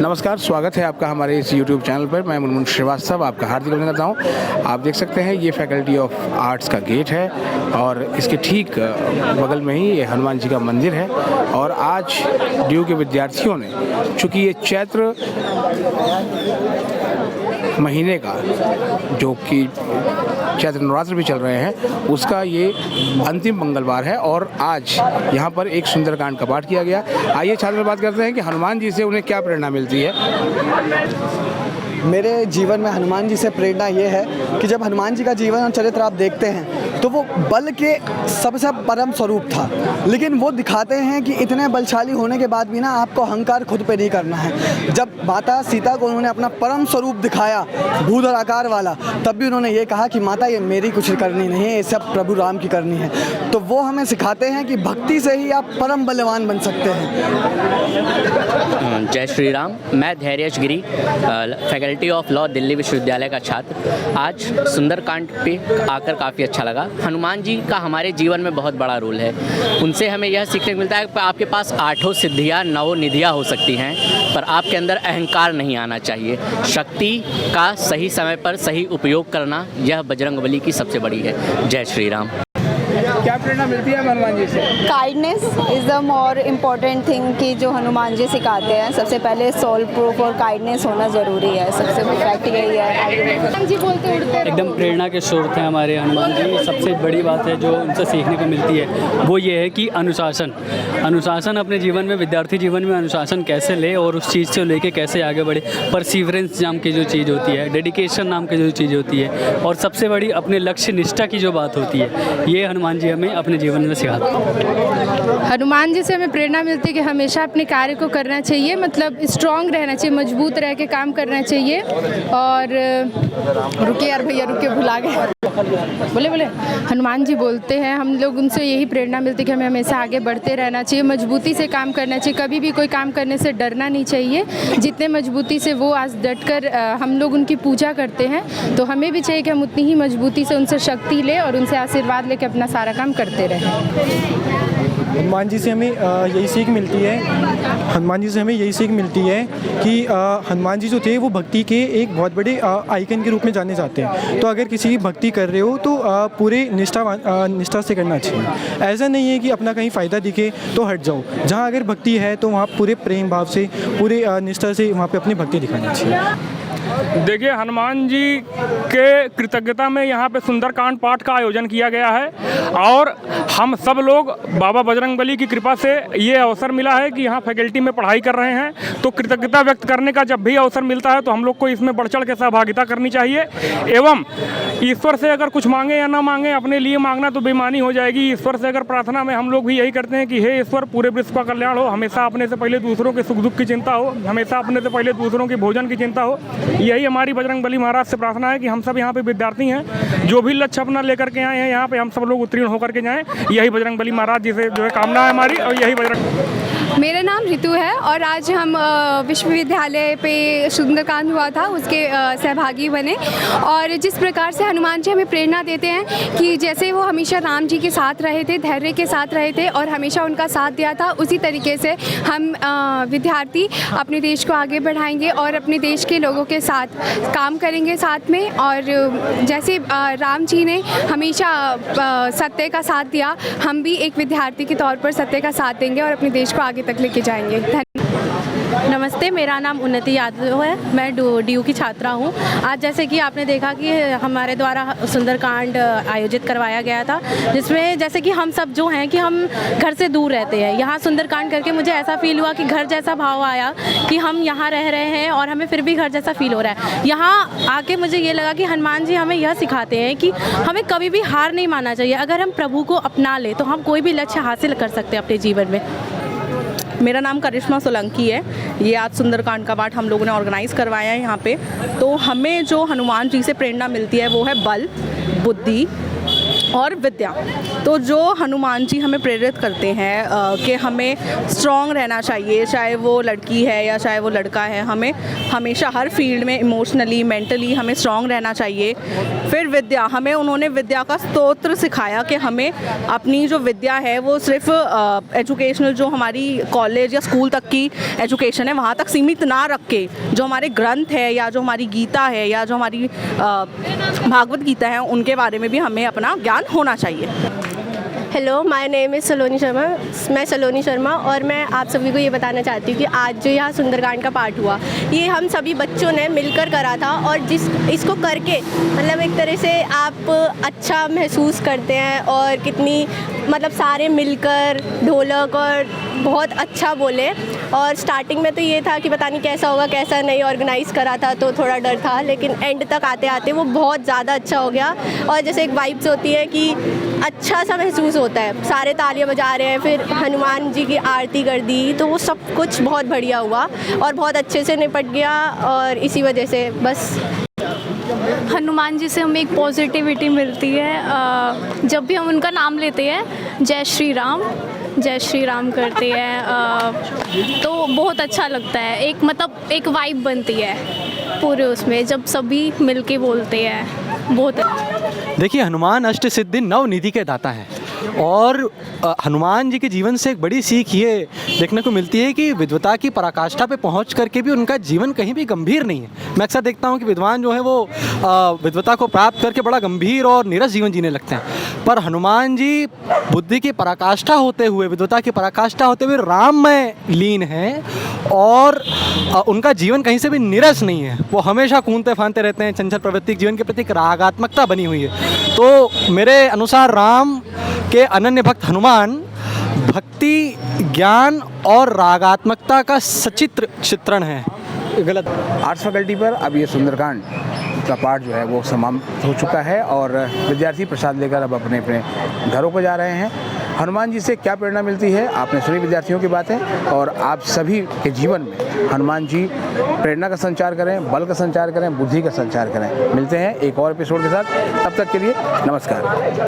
नमस्कार, स्वागत है आपका हमारे इस YouTube चैनल पर। मैं मुनमुन श्रीवास्तव आपका हार्दिक अभिनंदन करता हूँ। आप देख सकते हैं ये फैकल्टी ऑफ आर्ट्स का गेट है और इसके ठीक बगल में ही ये हनुमान जी का मंदिर है। और आज ड्यू के विद्यार्थियों ने, चूँकि ये चैत्र महीने का, जो कि चैत्र नवरात्र भी चल रहे हैं, उसका ये अंतिम मंगलवार है और आज यहाँ पर एक सुंदरकांड का पाठ किया गया। आइए छात्र से बात करते हैं कि हनुमान जी से उन्हें क्या प्रेरणा मिलती है। मेरे जीवन में हनुमान जी से प्रेरणा ये है कि जब हनुमान जी का जीवन और चरित्र आप देखते हैं तो वो बल के सबसे परम स्वरूप था, लेकिन वो दिखाते हैं कि इतने बलशाली होने के बाद भी ना आपको अहंकार खुद पे नहीं करना है। जब माता सीता को उन्होंने अपना परम स्वरूप दिखाया, भूधर आकार वाला, तब भी उन्होंने ये कहा कि माता ये मेरी कुछ करनी नहीं है, ये सब प्रभु राम की करनी है। तो वो हमें सिखाते हैं कि भक्ति से ही आप परम बलवान बन सकते हैं। जय श्री राम। मैं धैर्यश गिरी, फैकल्टी ऑफ लॉ, दिल्ली विश्वविद्यालय का छात्र। आज सुंदरकांड पे आकर काफ़ी अच्छा लगा। हनुमान जी का हमारे जीवन में बहुत बड़ा रोल है। उनसे हमें यह सीखने को मिलता है कि आपके पास 8 सिद्धियाँ 9 निधियाँ हो सकती हैं, पर आपके अंदर अहंकार नहीं आना चाहिए। शक्ति का सही समय पर सही उपयोग करना, यह बजरंगबली की सबसे बड़ी है। जय श्री राम। क्या प्रेरणा मिलती है हनुमान जी से? Kindness is the more important thing कि जो हनुमान जी सिखाते हैं। सबसे पहले सोल प्रूफ और काइंडनेस होना ज़रूरी है। सबसे फैक्ट यही है। हनुमान जी बोलते उड़ते एकदम प्रेरणा के स्रोत हैं हमारे हनुमान जी। सबसे बड़ी बात है जो उनसे सीखने को मिलती है वो ये है कि अनुशासन अपने जीवन में, विद्यार्थी जीवन में अनुशासन कैसे ले और उस चीज़ से लेके कैसे आगे बढ़े। परसीवरेंस नाम की जो चीज़ होती है, डेडिकेशन नाम की जो चीज़ होती है, और सबसे बड़ी अपने लक्ष्य निष्ठा की जो बात होती है, ये हनुमान जी हमें अपने जीवन में सिखाते हैं। हनुमान जी से हमें प्रेरणा मिलती है कि हमेशा अपने कार्य को करना चाहिए, मतलब स्ट्रांग रहना चाहिए, मजबूत रह के काम करना चाहिए। और रुके यार भैया, रुके, भुला गए। बोले हनुमान जी बोलते हैं, हम लोग उनसे यही प्रेरणा मिलती है कि हमें हमेशा आगे बढ़ते रहना चाहिए, मजबूती से काम करना चाहिए, कभी भी कोई काम करने से डरना नहीं चाहिए। जितने मजबूती से वो आज डटकर हम लोग उनकी पूजा करते हैं, तो हमें भी चाहिए कि हम उतनी ही मजबूती से उनसे शक्ति लें और उनसे आशीर्वाद लेकर अपना सारा काम करते रहें। हनुमान जी से हमें यही सीख मिलती है कि हनुमान जी जो थे वो भक्ति के एक बहुत बड़े आइकन के रूप में जाने जाते हैं। तो अगर किसी की भक्ति कर रहे हो तो पूरे निष्ठा से करना चाहिए। ऐसा नहीं है कि अपना कहीं फ़ायदा दिखे तो हट जाओ। जहाँ अगर भक्ति है तो वहाँ पूरे प्रेम भाव से, पूरे निष्ठा से वहाँ पे अपनी भक्ति दिखानी चाहिए। देखिए, हनुमान जी के कृतज्ञता में यहाँ पे सुंदरकांड पाठ का आयोजन किया गया है और हम सब लोग बाबा बजरंगबली की कृपा से ये अवसर मिला है कि यहाँ फैकल्टी में पढ़ाई कर रहे हैं। तो कृतज्ञता व्यक्त करने का जब भी अवसर मिलता है तो हम लोग को इसमें बढ़ चढ़ के सहभागिता करनी चाहिए। एवं ईश्वर से अगर कुछ मांगे या ना मांगे, अपने लिए मांगना तो बेईमानी हो जाएगी। ईश्वर से अगर प्रार्थना में हम लोग भी यही करते हैं कि हे ईश्वर, पूरे विश्व का कल्याण हो, हमेशा अपने से पहले दूसरों के सुख दुख की चिंता हो, हमेशा अपने से पहले दूसरों के भोजन की चिंता हो। यही हमारी बजरंगबली महाराज से प्रार्थना है कि हम सब यहाँ पे विद्यार्थी हैं, जो भी लक्ष्य अपना लेकर के आए हैं यहाँ पे हम सब लोग उत्तीर्ण होकर के जाएं। यही बजरंगबली महाराज जी से जो है कामना है हमारी। और यही मेरा नाम ऋतु है और आज हम विश्वविद्यालय पे सुंदरकांड हुआ था, उसके सहभागी बने। और जिस प्रकार से हनुमान जी हमें प्रेरणा देते हैं कि जैसे वो हमेशा राम जी के साथ रहे थे, धैर्य के साथ रहे थे और हमेशा उनका साथ दिया था, उसी तरीके से हम विद्यार्थी अपने देश को आगे बढ़ाएंगे और अपने देश के लोगों के साथ काम करेंगे साथ में। और जैसे राम जी ने हमेशा सत्य का साथ दिया, हम भी एक विद्यार्थी के तौर पर सत्य का साथ देंगे और अपने देश को आगे तक लेके जाएंगे। नमस्ते, मेरा नाम उन्नति यादव है। मैं ड्यू की छात्रा हूँ। आज जैसे कि आपने देखा कि हमारे द्वारा सुंदरकांड आयोजित करवाया गया था, जिसमें जैसे कि हम सब जो हैं कि हम घर से दूर रहते हैं, यहाँ सुंदरकांड करके मुझे ऐसा फील हुआ कि घर जैसा भाव आया कि हम यहाँ रह रहे हैं और हमें फिर भी घर जैसा फील हो रहा है। यहाँ आके मुझे ये लगा कि हनुमान जी हमें यह सिखाते हैं कि हमें कभी भी हार नहीं मानना चाहिए। अगर हम प्रभु को अपना ले तो हम कोई भी लक्ष्य हासिल कर सकते हैं अपने जीवन में। मेरा नाम करिश्मा सोलंकी है। ये आज सुंदरकांड का पाठ हम लोगों ने ऑर्गेनाइज़ करवाया है यहाँ पे। तो हमें जो हनुमान जी से प्रेरणा मिलती है वो है बल, बुद्धि, और विद्या। तो जो हनुमान जी हमें प्रेरित करते हैं कि हमें स्ट्रॉन्ग रहना चाहिए, चाहे वो लड़की है या चाहे वो लड़का है, हमें हमेशा हर फील्ड में इमोशनली मेंटली हमें स्ट्रॉन्ग रहना चाहिए। फिर विद्या, हमें उन्होंने विद्या का स्तोत्र सिखाया कि हमें अपनी जो विद्या है वो सिर्फ एजुकेशनल जो हमारी कॉलेज या स्कूल तक की एजुकेशन है वहाँ तक सीमित ना रख के जो हमारे ग्रंथ है या जो हमारी गीता है या जो हमारी भागवत गीता है उनके बारे में भी हमें अपना ज्ञान होना चाहिए। हेलो, माय नेम इज़ सलोनी शर्मा। मैं सलोनी शर्मा और मैं आप सभी को ये बताना चाहती हूँ कि आज जो यहाँ सुंदरकांड का पाठ हुआ, ये हम सभी बच्चों ने मिलकर करा था और इसको करके मतलब एक तरह से आप अच्छा महसूस करते हैं और कितनी मतलब सारे मिलकर ढोलक और बहुत अच्छा बोले। और स्टार्टिंग में तो ये था कि पता नहीं कैसा होगा कैसा नहीं, ऑर्गेनाइज़ करा था तो थोड़ा डर था, लेकिन एंड तक आते आते वो बहुत ज़्यादा अच्छा हो गया। और जैसे एक वाइब्स होती है कि अच्छा सा महसूस होता है, सारे तालियां बजा रहे हैं, फिर हनुमान जी की आरती कर दी, तो वो सब कुछ बहुत बढ़िया हुआ और बहुत अच्छे से निपट गया। और इसी वजह से बस हनुमान जी से हमें एक पॉजिटिविटी मिलती है। जब भी हम उनका नाम लेते हैं जय श्री राम करते हैं तो बहुत अच्छा लगता है। एक मतलब एक वाइब बनती है पूरे उसमें जब सभी मिलके बोलते हैं, बहुत अच्छा। देखिए, हनुमान अष्ट सिद्धि नव निधि के दाता हैं और हनुमान जी के जीवन से एक बड़ी सीख ये देखने को मिलती है कि विद्वता की पराकाष्ठा पे पहुंच करके भी उनका जीवन कहीं भी गंभीर नहीं है। मैं अक्सर देखता हूं कि विद्वान जो है वो विद्वता को प्राप्त करके बड़ा गंभीर और नीरस जीवन जीने लगते हैं, पर हनुमान जी बुद्धि की पराकाष्ठा होते हुए, विद्वता की पराकाष्ठा होते हुए राम में लीन हैं और उनका जीवन कहीं से भी नीरस नहीं है। वो हमेशा कूदते फांदते रहते हैं, चंचल प्रवृत्ति जीवन के प्रति एक रागात्मकता बनी हुई है। तो मेरे अनुसार राम के अनन्य भक्त हनुमान भक्ति, ज्ञान और रागात्मकता का सचित्र चित्रण है। गलत। आर्ट्स फैकल्टी पर अब ये सुंदरकांड का पाठ जो है वो समाप्त हो चुका है और विद्यार्थी प्रसाद लेकर अब अपने अपने घरों को जा रहे हैं। हनुमान जी से क्या प्रेरणा मिलती है आपने सुनी विद्यार्थियों की बातें, और आप सभी के जीवन में हनुमान जी प्रेरणा का संचार करें, बल का संचार करें, बुद्धि का संचार करें। मिलते हैं एक और एपिसोड के साथ, तब तक के लिए नमस्कार।